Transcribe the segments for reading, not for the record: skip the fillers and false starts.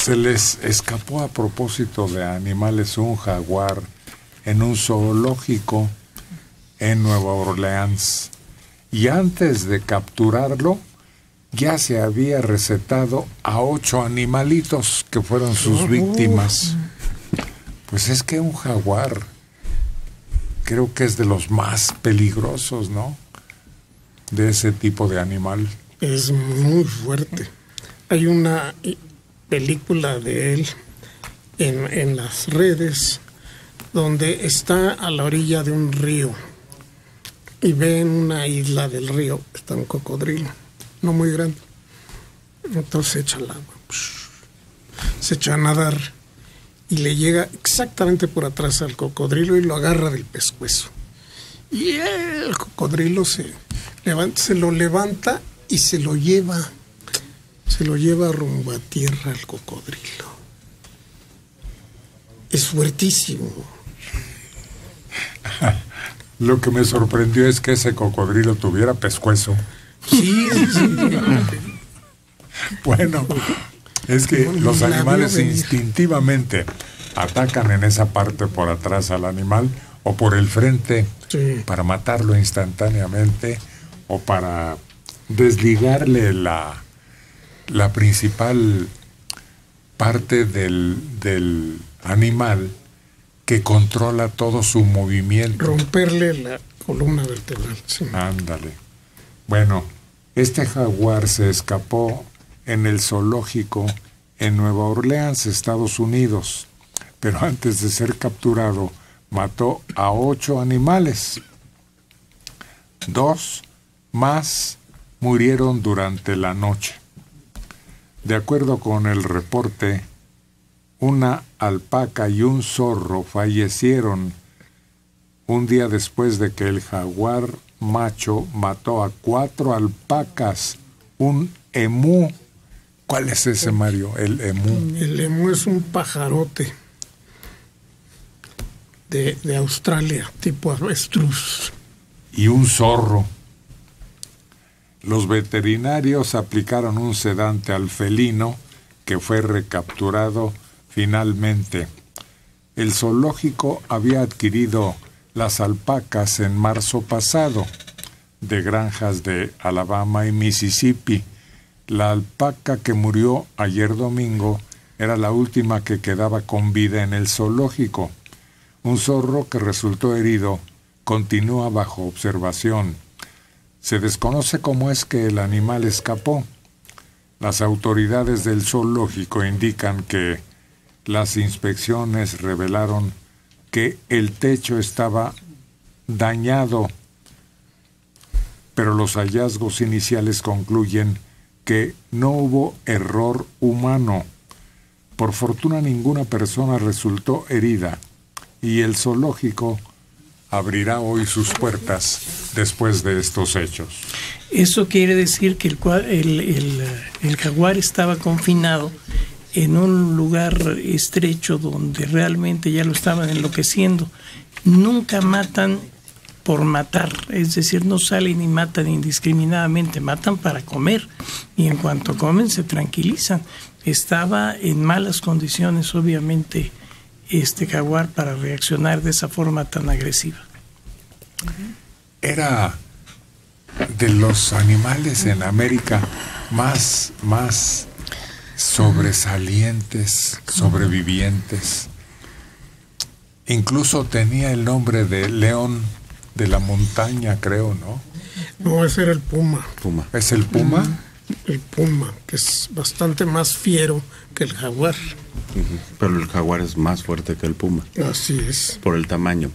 Se les escapó, a propósito de animales, un jaguar en un zoológico en Nueva Orleans. Y antes de capturarlo, ya se había recetado a 8 animalitos que fueron sus víctimas. Pues es que un jaguar creo que es de los más peligrosos, ¿no? De ese tipo de animal. Es muy fuerte. Hay una película de él en las redes donde está a la orilla de un río y ve en una isla del río está un cocodrilo, no muy grande. Entonces se echa al agua, se echa a nadar y le llega exactamente por atrás al cocodrilo y lo agarra del pescuezo. Y el cocodrilo se lo levanta y se lo lleva rumbo a tierra al cocodrilo. Es fuertísimo. Lo que me sorprendió es que ese cocodrilo tuviera pescuezo. Sí. Bueno, es que los animales instintivamente atacan en esa parte por atrás al animal o por el frente, sí, para matarlo instantáneamente o para desligarle la principal parte del animal que controla todo su movimiento. Romperle la columna vertebral. Sí. Ándale. Bueno, este jaguar se escapó en el zoológico en Nueva Orleans, Estados Unidos, pero antes de ser capturado mató a 8 animales. 2 más murieron durante la noche. De acuerdo con el reporte, una alpaca y un zorro fallecieron un día después de que el jaguar macho mató a 4 alpacas, un emú. ¿Cuál es ese, Mario? El emú. El emú es un pajarote de Australia, tipo avestruz. Y un zorro. Los veterinarios aplicaron un sedante al felino que fue recapturado finalmente. El zoológico había adquirido las alpacas en marzo pasado de granjas de Alabama y Mississippi. La alpaca que murió ayer domingo era la última que quedaba con vida en el zoológico. Un zorro que resultó herido continúa bajo observación. Se desconoce cómo es que el animal escapó. Las autoridades del zoológico indican que las inspecciones revelaron que el techo estaba dañado, pero los hallazgos iniciales concluyen que no hubo error humano. Por fortuna ninguna persona resultó herida y el zoológico abrirá hoy sus puertas después de estos hechos. Eso quiere decir que el jaguar estaba confinado en un lugar estrecho donde realmente ya lo estaban enloqueciendo. Nunca matan por matar, es decir, no salen y matan indiscriminadamente, matan para comer y en cuanto comen se tranquilizan. Estaba en malas condiciones, obviamente, este jaguar para reaccionar de esa forma tan agresiva. Era de los animales en América más sobresalientes, sobrevivientes. Incluso tenía el nombre de león de la montaña, creo, ¿no? No, ese era el puma. ¿Es el puma? El puma, que es bastante más fiero que el jaguar. Pero el jaguar es más fuerte que el puma. Así es. Por el tamaño.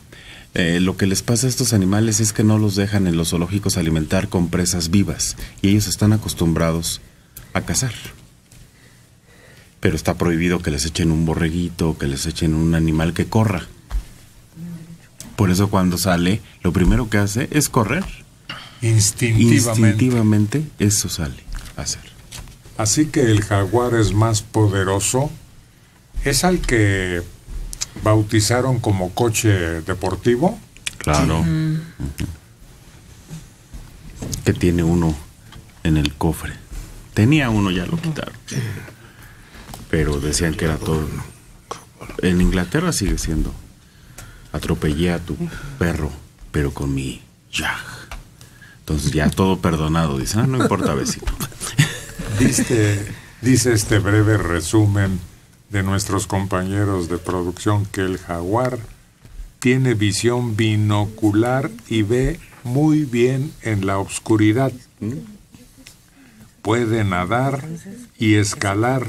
Lo que les pasa a estos animales es que no los dejan en los zoológicos alimentar con presas vivas y ellos están acostumbrados a cazar. Pero está prohibido que les echen un borreguito, que les echen un animal que corra. Por eso cuando sale, lo primero que hace es correr. Instintivamente eso sale a hacer. Así que el jaguar es más poderoso. Es al que bautizaron como coche deportivo. Claro. Que tiene uno en el cofre. Tenía uno, ya lo quitaron. pero decían que era todo. En Inglaterra sigue siendo. Atropellé a tu perro, pero con mi jag. Entonces ya todo perdonado. Dice, no importa, vecino. Dice este breve resumen de nuestros compañeros de producción que el jaguar tiene visión binocular y ve muy bien en la oscuridad. Puede nadar y escalar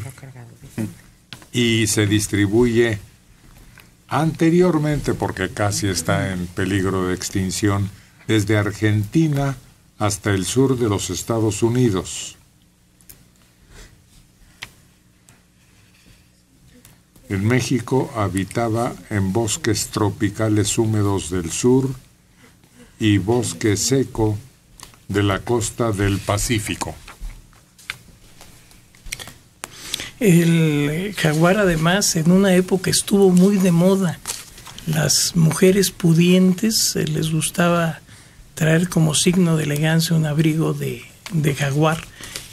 y se distribuye anteriormente, porque casi está en peligro de extinción, desde Argentina hasta el sur de los Estados Unidos. En México habitaba en bosques tropicales húmedos del sur y bosque seco de la costa del Pacífico. El jaguar, además, en una época estuvo muy de moda. Las mujeres pudientes les gustaba traer como signo de elegancia un abrigo de jaguar,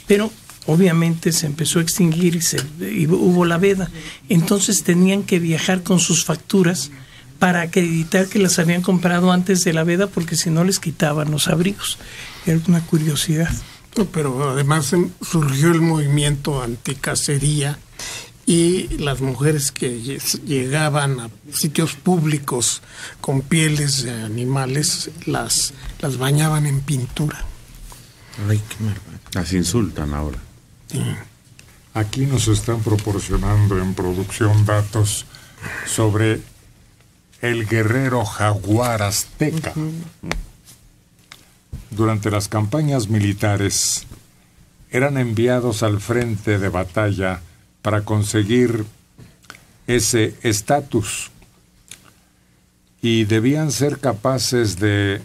pero obviamente se empezó a extinguir y hubo la veda. Entonces tenían que viajar con sus facturas para acreditar que las habían comprado antes de la veda, porque si no les quitaban los abrigos. Era una curiosidad. Pero además surgió el movimiento anticacería y las mujeres que llegaban a sitios públicos con pieles de animales las bañaban en pintura. Ay, qué mal. Las insultan ahora. Sí. Aquí nos están proporcionando en producción datos sobre el guerrero jaguar azteca. Durante las campañas militares eran enviados al frente de batalla para conseguir ese estatus y debían ser capaces de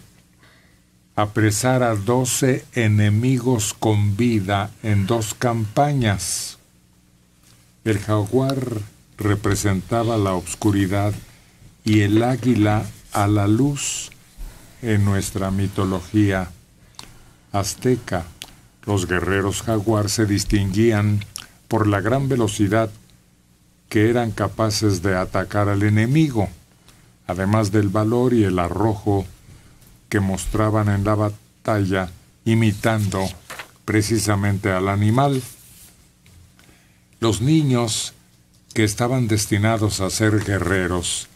apresar a 12 enemigos con vida en 2 campañas. El jaguar representaba la oscuridad y el águila a la luz en nuestra mitología azteca. Los guerreros jaguar se distinguían por la gran velocidad que eran capaces de atacar al enemigo, además del valor y el arrojo que mostraban en la batalla, imitando precisamente al animal. Los niños que estaban destinados a ser guerreros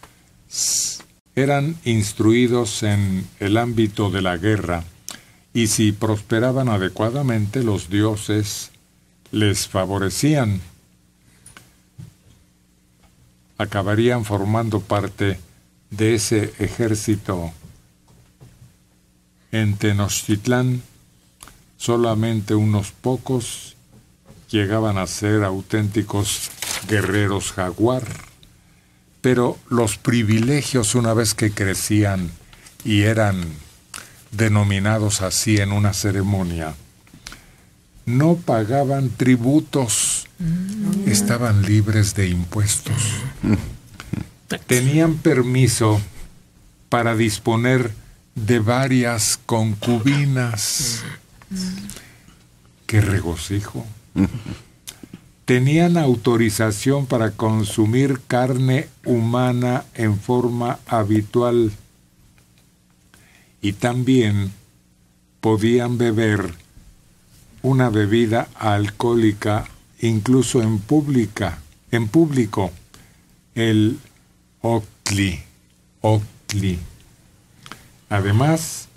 eran instruidos en el ámbito de la guerra, y si prosperaban adecuadamente, los dioses les favorecían. Acabarían formando parte de ese ejército. En Tenochtitlán, solamente unos pocos llegaban a ser auténticos guerreros jaguar, pero los privilegios, una vez que crecían y eran denominados así en una ceremonia, no pagaban tributos, estaban libres de impuestos. Tenían permiso para disponer de varias concubinas. ¡Qué regocijo! Tenían autorización para consumir carne humana en forma habitual y también podían beber una bebida alcohólica incluso en público, el octli. Además,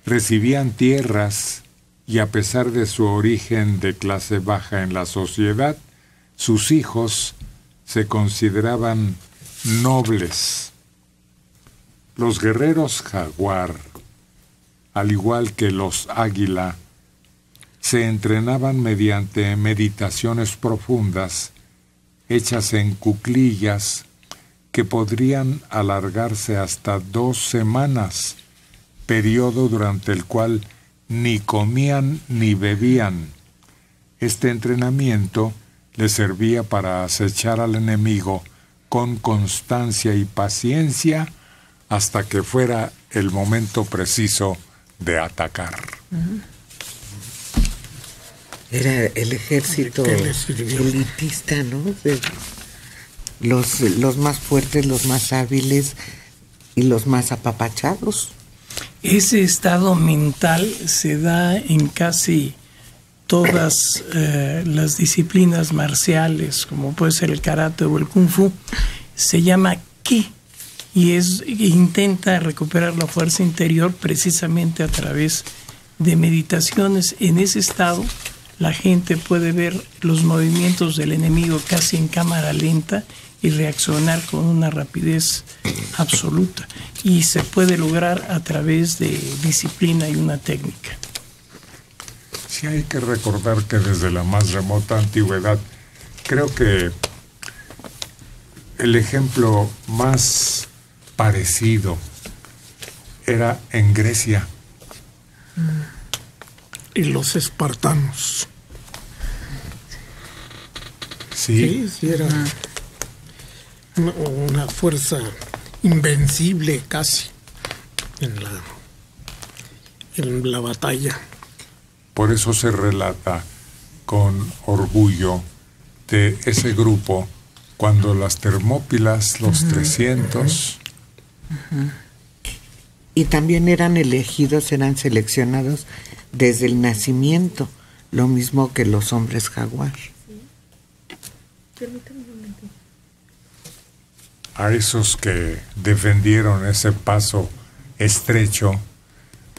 recibían tierras y a pesar de su origen de clase baja en la sociedad, sus hijos se consideraban nobles. Los guerreros jaguar, al igual que los águila, se entrenaban mediante meditaciones profundas, hechas en cuclillas, que podrían alargarse hasta 2 semanas, periodo durante el cual ni comían ni bebían. Este entrenamiento les servía para acechar al enemigo con constancia y paciencia hasta que fuera el momento preciso de atacar. Era el ejército elitista, ¿no? Los más fuertes, los más hábiles y los más apapachados. Ese estado mental se da en casi todas las disciplinas marciales, como puede ser el karate o el kung fu. Se llama ki, y intenta recuperar la fuerza interior precisamente a través de meditaciones. En ese estado la gente puede ver los movimientos del enemigo casi en cámara lenta y reaccionar con una rapidez absoluta, y se puede lograr a través de disciplina y una técnica. Sí, hay que recordar que desde la más remota antigüedad, creo que el ejemplo más parecido era en Grecia. Y los espartanos. Sí, era una fuerza invencible casi en la batalla. por eso se relata con orgullo de ese grupo cuando las Termópilas, los 300... Y también eran elegidos, eran seleccionados desde el nacimiento, lo mismo que los hombres jaguar. A esos que defendieron ese paso estrecho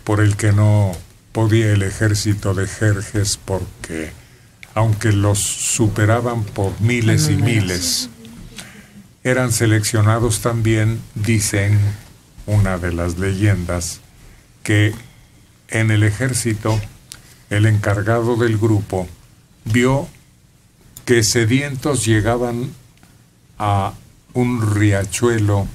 por el que no podía el ejército de Jerjes, porque aunque los superaban por miles y miles, eran seleccionados también, dicen una de las leyendas, que en el ejército el encargado del grupo vio que sedientos llegaban a un riachuelo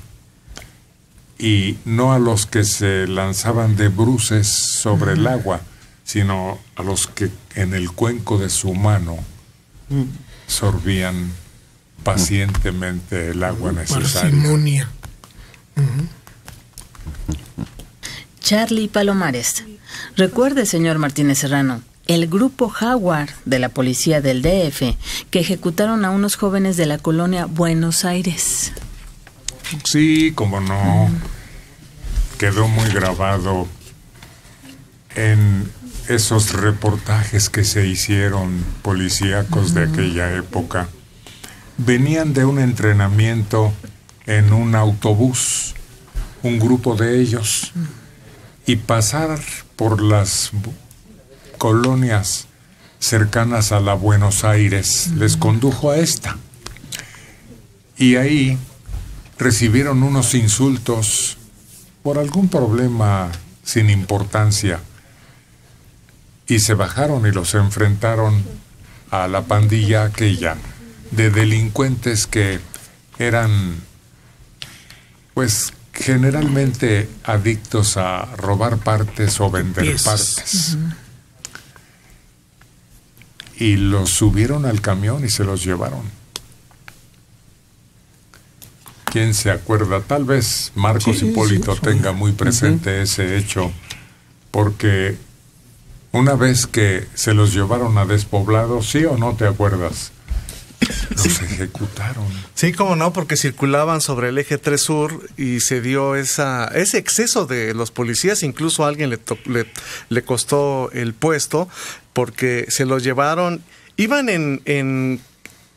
y no a los que se lanzaban de bruces sobre el agua, sino a los que en el cuenco de su mano sorbían pacientemente el agua necesaria. Parsimonia. Charlie Palomares. Recuerde, señor Martínez Serrano, el grupo Jaguar de la policía del DF que ejecutaron a unos jóvenes de la colonia Buenos Aires. Sí, como no. Quedó muy grabado en esos reportajes que se hicieron policíacos de aquella época. Venían de un entrenamiento en un autobús, un grupo de ellos, y pasar por las colonias cercanas a la Buenos Aires les condujo a esta. Y ahí recibieron unos insultos por algún problema sin importancia y se bajaron y los enfrentaron a la pandilla aquella de delincuentes que eran, pues, generalmente adictos a robar partes o vender partes. Y los subieron al camión y se los llevaron. ¿Quién se acuerda? Tal vez Marcos Hipólito tenga muy presente ese hecho, porque una vez que se los llevaron a Despoblado, ¿sí o no te acuerdas? Los ejecutaron. Sí, cómo no, porque circulaban sobre el eje 3 Sur y se dio ese exceso de los policías. Incluso a alguien le costó el puesto porque se los llevaron. Iban en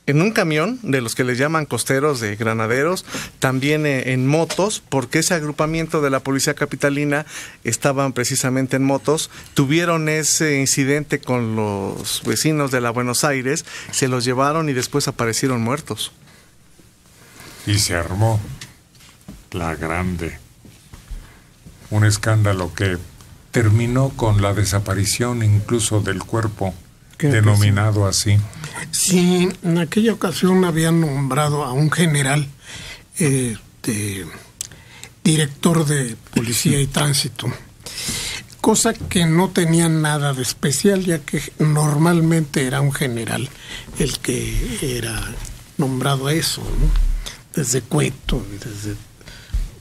un camión de los que les llaman costeros, de granaderos, también en motos, porque ese agrupamiento de la policía capitalina estaban precisamente en motos. Tuvieron ese incidente con los vecinos de la Buenos Aires, se los llevaron y después aparecieron muertos. Y se armó la grande. Un escándalo que terminó con la desaparición incluso del cuerpo, denominado así. Sí, en aquella ocasión habían nombrado a un general director de policía y tránsito, cosa que no tenía nada de especial, ya que normalmente era un general el que era nombrado a eso, ¿no? Desde Cueto, desde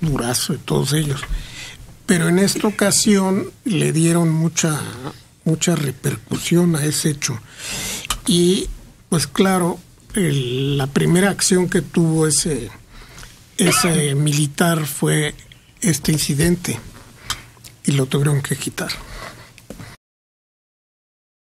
Durazo y todos ellos. Pero en esta ocasión le dieron mucha mucha repercusión a ese hecho. Y pues claro, la primera acción que tuvo ese militar fue este incidente y lo tuvieron que quitar.